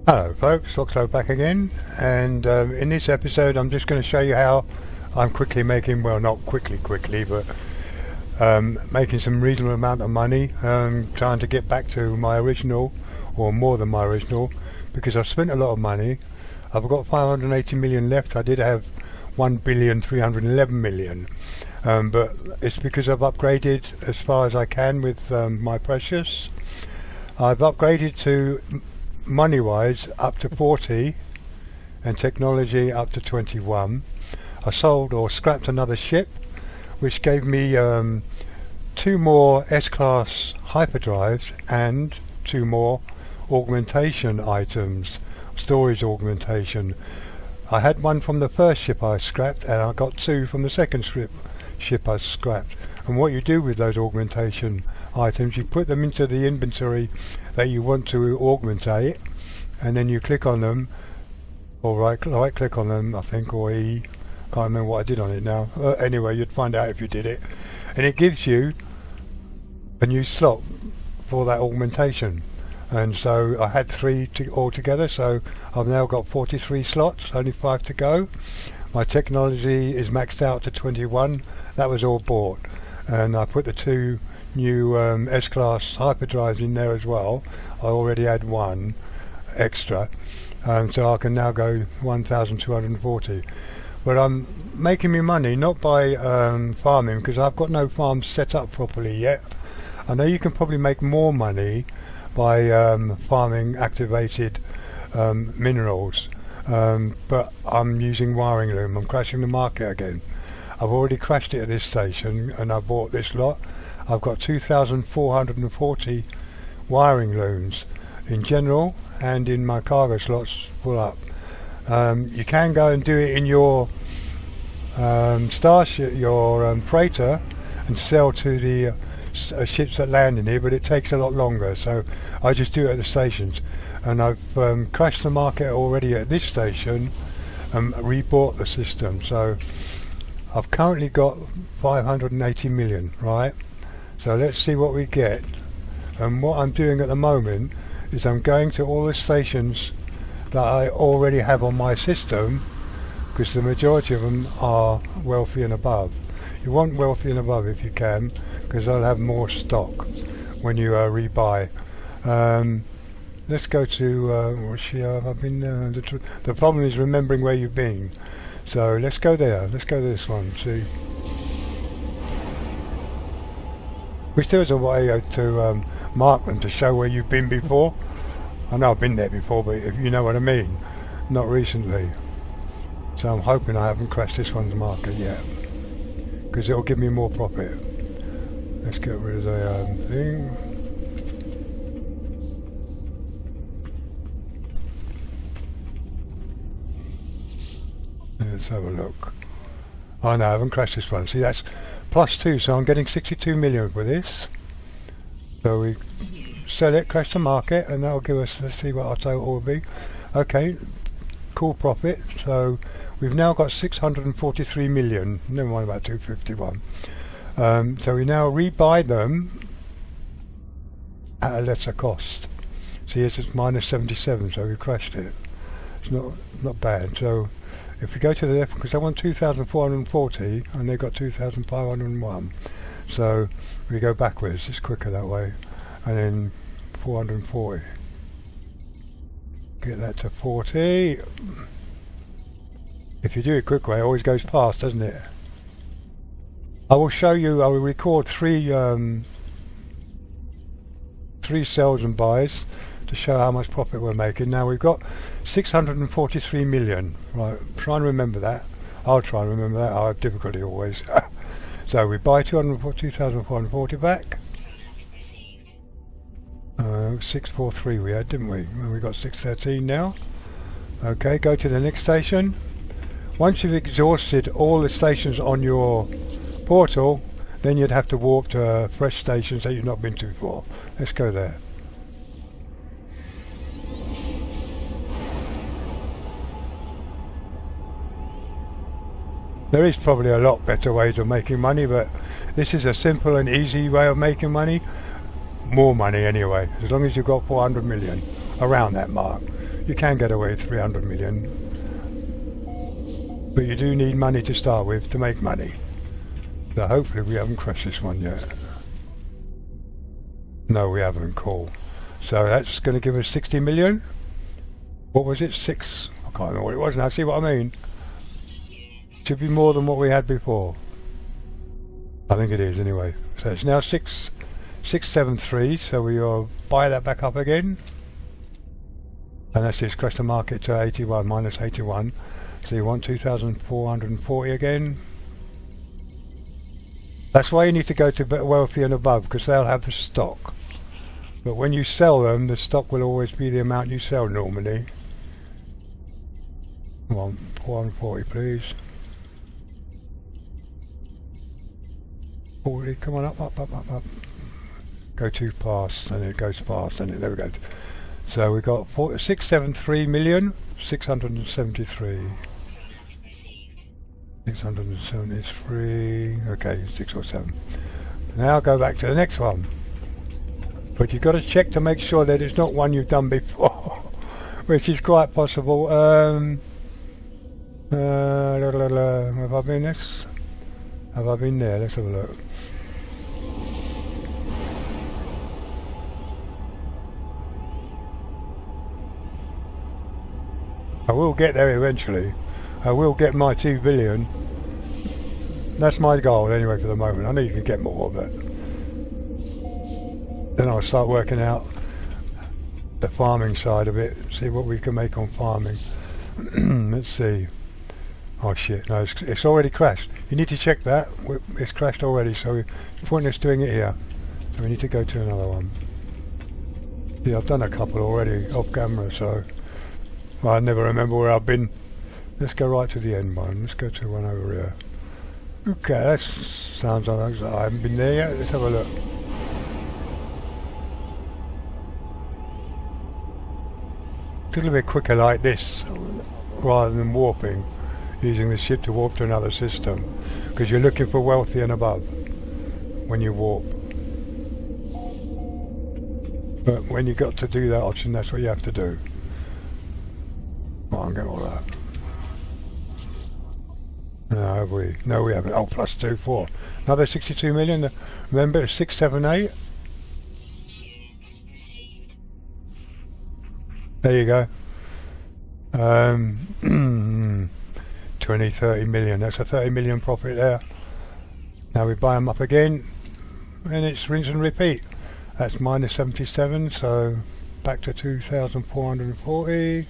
Hello folks, Foxglow back again, and in this episode I'm just going to show you how I'm quickly making, well not quickly, but making some reasonable amount of money, trying to get back to my original, or more than my original, because I've spent a lot of money. I've got 580 million left. I did have 1,311,000,000, but it's because I've upgraded as far as I can with my precious. I've upgraded to money wise up to 40 and technology up to 21. I sold or scrapped another ship which gave me 2 more S-class hyperdrives and 2 more augmentation items, storage augmentation. I had 1 from the first ship I scrapped, and I got 2 from the second ship I scrapped. And what you do with those augmentation items, you put them into the inventory that you want to augmentate, and then you click on them, or right click on them I think, or E, can't remember what I did on it now. Anyway, you'd find out if you did it, and it gives you a new slot for that augmentation. And so I had 3 altogether, so I've now got 43 slots, only 5 to go. My technology is maxed out to 21. That was all bought, and I put the 2 new S-class hyperdrives in there as well. I already had 1 extra, so I can now go 1,240. But I'm making me money not by farming, because I've got no farm set up properly yet. I know you can probably make more money by farming activated minerals, but I'm using wiring loom. I'm crashing the market again. I've already crashed it at this station, and I bought this lot. I've got 2,440 wiring looms in general, and in my cargo slots full up. You can go and do it in your starship, your freighter, and sell to the ships that land in here, but it takes a lot longer, so I just do it at the stations. And I've crashed the market already at this station and rebought the system, so I've currently got 580 million, right? So let's see what we get. And what I'm doing at the moment is I'm going to all the stations that I already have on my system, because the majority of them are wealthy and above. You want wealthy and above if you can, because they'll have more stock when you rebuy. Let's go to I've been the problem is remembering where you've been, so let's go there. Let's go to this one. See, which there's a way to mark them to show where you've been before. I know I've been there before, but if you know what I mean, not recently. So I'm hoping I haven't crashed this one's market yet, because it'll give me more profit. Let's get rid of the thing. Let's have a look. Oh no, I haven't crashed this one. See, that's +2, so I'm getting 62 million for this. So we sell it, crash the market, and that'll give us, let's see what our total will be. Okay, cool profit. So we've now got 643 million, never mind about 251. So we now rebuy them at a lesser cost. See, it's -77, so we crashed it. It's not bad. So if we go to the left, because I want 2,440 and they've got 2,501, so we go backwards, it's quicker that way, and then 440, get that to 40. If you do it quick way, it always goes fast, doesn't it? I will show you, I will record 3 sells and buys to show how much profit we're making. Now we've got 643 million, right? Try and remember that. I'll try and remember that. I have difficulty always. So we buy 2,440 back. 643 we had, didn't we? Well, we got 613 now. Okay, go to the next station. Once you've exhausted all the stations on your portal, then you'd have to warp to fresh stations that you've not been to before. Let's go there. There is probably a lot better ways of making money, but this is a simple and easy way of making money. More money anyway, as long as you've got 400 million, around that mark. You can get away with 300 million. But you do need money to start with to make money. So hopefully we haven't crashed this one yet. No, we haven't. Cool. So that's going to give us 60 million. What was it? 6? I can't remember what it was now. See what I mean? Should be more than what we had before. I think it is anyway. So it's now 673. So we will buy that back up again. And that's just crash the market to 81, minus 81. So you want 2,440 again. That's why you need to go to wealthy and above, because they'll have the stock. But when you sell them, the stock will always be the amount you sell normally. Come on, 440 please. 40, come on, up. Go too fast, and it goes fast, and there we go. So we got 673 million, 673. 673, okay, 6 or 7. Now go back to the next one. But you've got to check to make sure that it's not one you've done before, which is quite possible. Have I been this? Have I been there? Let's have a look. I will get there eventually. I will get my 2 billion. That's my goal anyway for the moment. I know you can get more, but then I'll start working out the farming side of it, see what we can make on farming. Let's see. Oh shit, no, it's already crashed. You need to check that. It's crashed already, so it's pointless doing it here. So we need to go to another one. Yeah, I've done a couple already off camera, so I never remember where I've been. Let's go right to the end one. Let's go to one over here. Okay, that sounds like I haven't been there yet. Let's have a look. It's a little bit quicker like this, rather than warping, using the ship to warp to another system, because you're looking for wealthy and above when you warp. But when you got to do that option, that's what you have to do. Oh, I'm getting all that. No, have we? No, we haven't. Oh, plus 2, 4. Another 62 million. Remember, it's 678. There you go. 20, 30 million. That's a 30 million profit there. Now we buy them up again, and it's rinse and repeat. That's minus 77, so back to 2,440.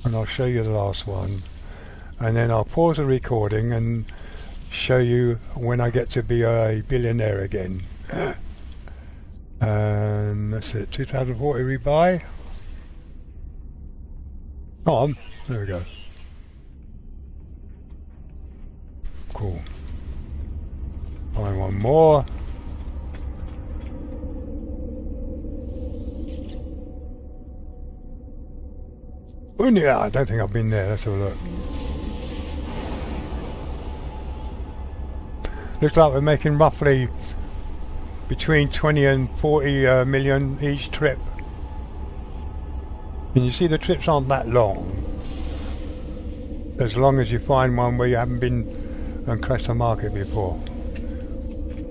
And I'll show you the last one, and then I'll pause the recording and show you when I get to be a billionaire again. And that's it, 2040 rebuy. On, there we go. Cool. Find one more. Oh yeah, I don't think I've been there. Let's have a look. Looks like we're making roughly between 20 and 40 million each trip. And you see the trips aren't that long. As long as you find one where you haven't been and crashed the market before.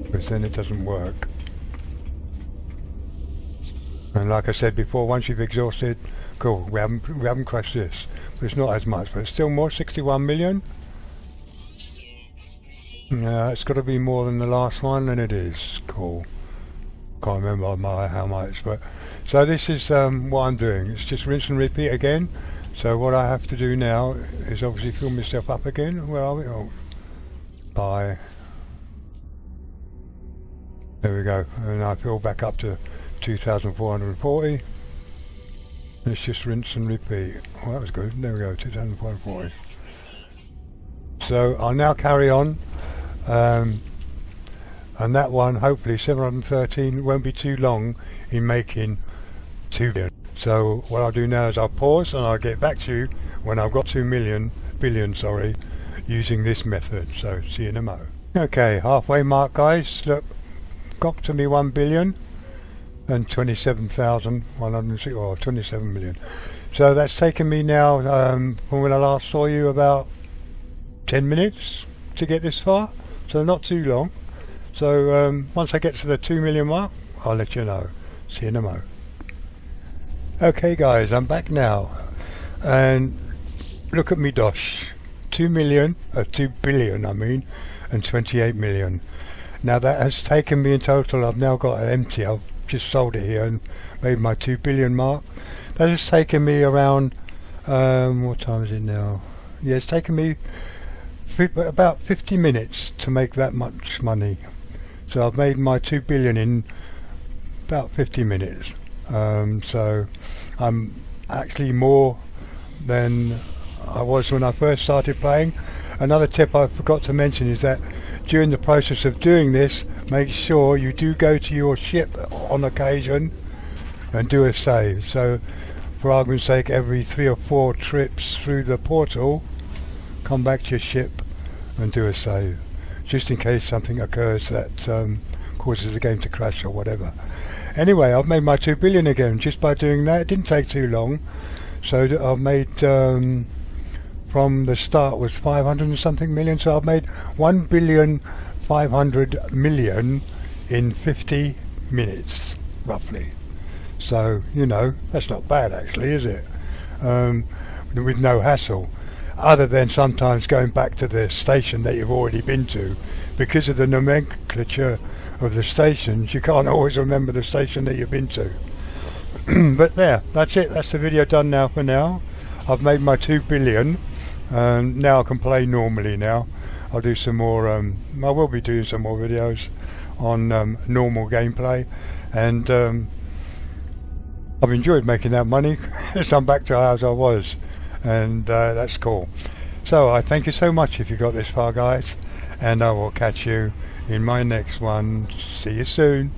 Because then it doesn't work. And like I said before, once you've exhausted, cool, we haven't crashed this. But it's not as much, but it's still more, 61 million. Yeah, it's got to be more than the last one, and it is. Cool. Can't remember how much, but so this is what I'm doing. It's just rinse and repeat again. So what I have to do now is obviously fill myself up again. Where are we? Oh, bye. There we go, and I fill back up to 2,440. Let's just rinse and repeat. Oh, that was good. There we go, 2,440. So I'll now carry on. And that one, hopefully 713, won't be too long in making 2 billion. So what I'll do now is I'll pause and I'll get back to you when I've got 2 billion, using this method. So see you in a mo. Okay, halfway mark guys. Look, got to me 1 billion. and 27,106, or 27 million. So that's taken me now, from when I last saw you, about 10 minutes to get this far, so not too long. So once I get to the 2 million mark, I'll let you know. See you in a mo. Okay guys, I'm back now, and look at me dosh. 2 billion I mean, and 28 million. Now that has taken me in total, I've now got an empty, I've just sold it here and made my 2 billion mark. That has taken me around, what time is it now? Yeah, it's taken me about 50 minutes to make that much money. So I've made my 2 billion in about 50 minutes. So I'm actually more than I was when I first started playing. Another tip I forgot to mention is that during the process of doing this, make sure you do go to your ship on occasion and do a save. So for argument's sake, every 3 or 4 trips through the portal, come back to your ship and do a save, just in case something occurs that causes the game to crash or whatever. Anyway, I've made my 2 billion again just by doing that. It didn't take too long. So I've made, from the start was 500 and something million, so I've made 1,500,000,000 in 50 minutes, roughly. So, you know, that's not bad actually, is it? With no hassle. Other than sometimes going back to the station that you've already been to. Because of the nomenclature of the stations, you can't always remember the station that you've been to. But there, that's it. That's the video done now for now. I've made my 2 billion, and now I can play normally now. I'll do some more, I will be doing some more videos on normal gameplay, and I've enjoyed making that money. So I'm back to as I was, and that's cool. So I thank you so much if you got this far, guys, and I will catch you in my next one. See you soon.